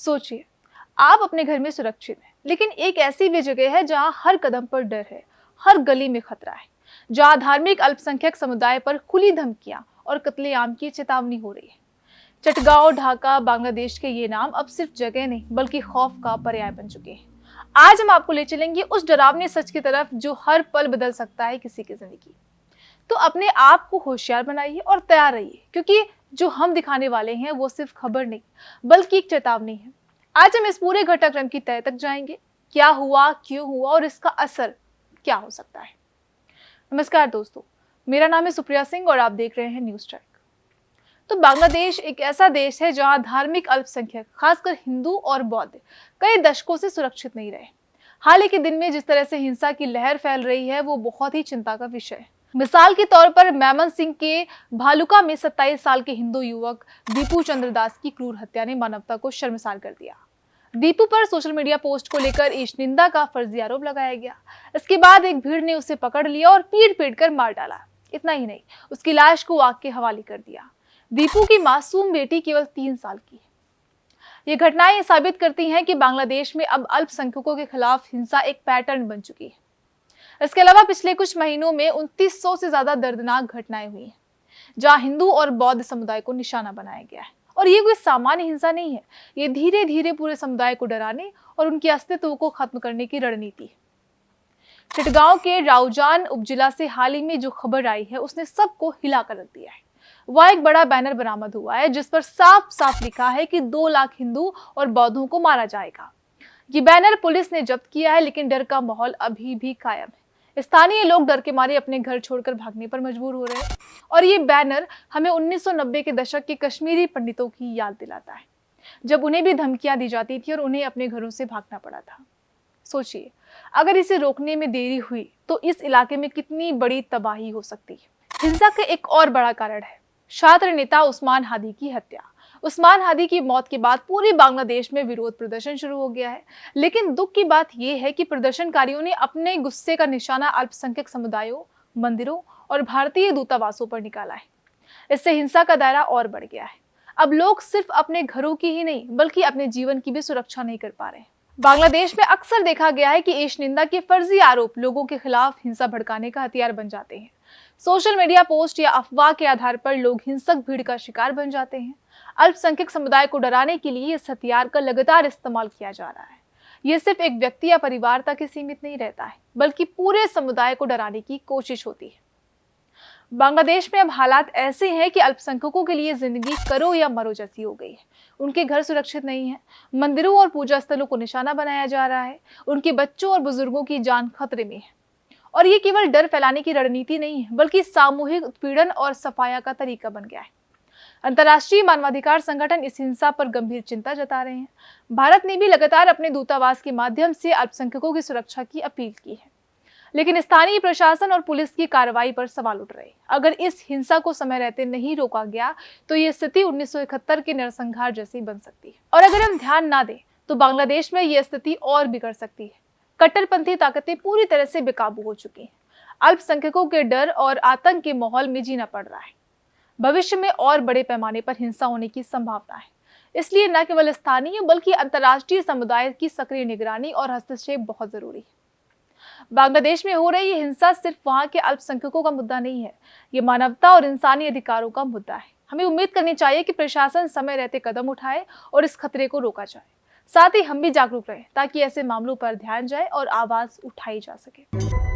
सोचिए, आप अपने घर में सुरक्षित हैं, लेकिन एक ऐसी भी जगह है जहां हर कदम पर डर है, हर गली में खतरा है, जहां धार्मिक अल्पसंख्यक समुदाय पर खुली धमकियां और कत्लेआम की चेतावनी हो रही है। चटगांव, ढाका, बांग्लादेश के ये नाम अब सिर्फ जगह नहीं बल्कि खौफ का पर्याय बन चुके हैं। आज हम आपको ले चलेंगे उस डरावने सच की तरफ जो हर पल बदल सकता है किसी की जिंदगी। तो अपने आप को होशियार बनाइए और तैयार रहिए, क्योंकि जो हम दिखाने वाले हैं वो सिर्फ खबर नहीं बल्कि एक चेतावनी है। आज हम इस पूरे घटनाक्रम की तह तक जाएंगे, क्या हुआ, क्यों हुआ और इसका असर क्या हो सकता है। नमस्कार दोस्तों, मेरा नाम है सुप्रिया सिंह और आप देख रहे हैं न्यूज़ ट्रैक। तो बांग्लादेश एक ऐसा देश है जहां धार्मिक अल्पसंख्यक, खासकर हिंदू और बौद्ध, कई दशकों से सुरक्षित नहीं रहे। हाल ही के दिन में जिस तरह से हिंसा की लहर फैल रही है वो बहुत ही चिंता का विषय है। मिसाल के तौर पर मेमन सिंह के भालुका में 27 साल के हिंदू युवक दीपू चंद्र दास की क्रूर हत्या ने मानवता को शर्मसार कर दिया। दीपू पर सोशल मीडिया पोस्ट को लेकर ईश निंदा का फर्जी आरोप लगाया गया। इसके बाद एक भीड़ ने उसे पकड़ लिया और पीट कर मार डाला। इतना ही नहीं, उसकी लाश को आग के हवाले कर दिया। दीपू की मासूम बेटी केवल 3 साल की है। ये घटनाएं साबित करती हैं कि बांग्लादेश में अब अल्पसंख्यकों के खिलाफ हिंसा एक पैटर्न बन चुकी है। इसके अलावा पिछले कुछ महीनों में 2900 से ज्यादा दर्दनाक घटनाएं हुई हैं, जहां हिंदू और बौद्ध समुदाय को निशाना बनाया गया है। और ये कोई सामान्य हिंसा नहीं है, ये धीरे धीरे पूरे समुदाय को डराने और उनके अस्तित्व को खत्म करने की रणनीति है। चिटगांव के राउजान उपजिला से हाल ही में जो खबर आई है उसने सबको हिला कर रख दिया है। वह एक बड़ा बैनर बरामद हुआ है जिस पर साफ साफ लिखा है कि 2 लाख हिंदू और बौद्धों को मारा जाएगा। ये बैनर पुलिस ने जब्त किया है, लेकिन डर का माहौल अभी भी कायम है। स्थानीय लोग डर के मारे अपने घर छोड़कर भागने पर मजबूर हो रहे हैं। और ये बैनर हमें 1990 के दशक के कश्मीरी पंडितों की याद दिलाता है, जब उन्हें भी धमकियां दी जाती थी और उन्हें अपने घरों से भागना पड़ा था। सोचिए, अगर इसे रोकने में देरी हुई तो इस इलाके में कितनी बड़ी तबाही हो सकती है। हिंसा का एक और बड़ा कारण है छात्र नेता उस्मान हादी की हत्या। उस्मान हादी की मौत के बाद पूरे बांग्लादेश में विरोध प्रदर्शन शुरू हो गया है, लेकिन दुख की बात यह है कि प्रदर्शनकारियों ने अपने गुस्से का निशाना अल्पसंख्यक समुदायों, मंदिरों और भारतीय दूतावासों पर निकाला है। इससे हिंसा का दायरा और बढ़ गया है। अब लोग सिर्फ अपने घरों की ही नहीं बल्कि अपने जीवन की भी सुरक्षा नहीं कर पा रहे हैं। बांग्लादेश में अक्सर देखा गया है कि ईश निंदा के फर्जी आरोप लोगों के खिलाफ हिंसा भड़काने का हथियार बन जाते हैं। सोशल मीडिया पोस्ट या अफवाह के आधार पर लोग हिंसक भीड़ का शिकार बन जाते हैं। अल्पसंख्यक समुदाय को डराने के लिए इस हथियार का लगातार इस्तेमाल किया जा रहा है। ये सिर्फ एक व्यक्ति या परिवार तक ही सीमित नहीं रहता है, बल्कि पूरे समुदाय को डराने की कोशिश होती है। बांग्लादेश में अब हालात ऐसे हैं कि अल्पसंख्यकों के लिए जिंदगी करो या मरो जैसी हो गई है। उनके घर सुरक्षित नहीं है, मंदिरों और पूजा स्थलों को निशाना बनाया जा रहा है, उनके बच्चों और बुजुर्गों की जान खतरे में है। और ये केवल डर फैलाने की रणनीति नहीं है, बल्कि सामूहिक उत्पीड़न और सफाया का तरीका बन गया है। अंतर्राष्ट्रीय मानवाधिकार संगठन इस हिंसा पर गंभीर चिंता जता रहे हैं। भारत ने भी लगातार अपने दूतावास के माध्यम से अल्पसंख्यकों की सुरक्षा की अपील की है, लेकिन स्थानीय प्रशासन और पुलिस की कार्रवाई पर सवाल उठ रहे हैं। अगर इस हिंसा को समय रहते नहीं रोका गया तो ये स्थिति 1971 के नरसंहार जैसी बन सकती है। और अगर हम ध्यान ना दें तो बांग्लादेश में यह स्थिति और बिगड़ सकती है। कट्टरपंथी ताकतें पूरी तरह से बेकाबू हो चुकी हैं। अल्पसंख्यकों के डर और आतंक के माहौल में जीना पड़ रहा है। भविष्य में और बड़े पैमाने पर हिंसा होने की संभावना है। इसलिए न केवल स्थानीय बल्कि अंतर्राष्ट्रीय समुदाय की सक्रिय निगरानी और हस्तक्षेप बहुत जरूरी है। बांग्लादेश में हो रही हिंसा सिर्फ वहां के अल्पसंख्यकों का मुद्दा नहीं है, ये मानवता और इंसानी अधिकारों का मुद्दा है। हमें उम्मीद करनी चाहिए कि प्रशासन समय रहते कदम उठाए और इस खतरे को रोका जाए। साथ ही हम भी जागरूक रहें ताकि ऐसे मामलों पर ध्यान जाए और आवाज उठाई जा सके।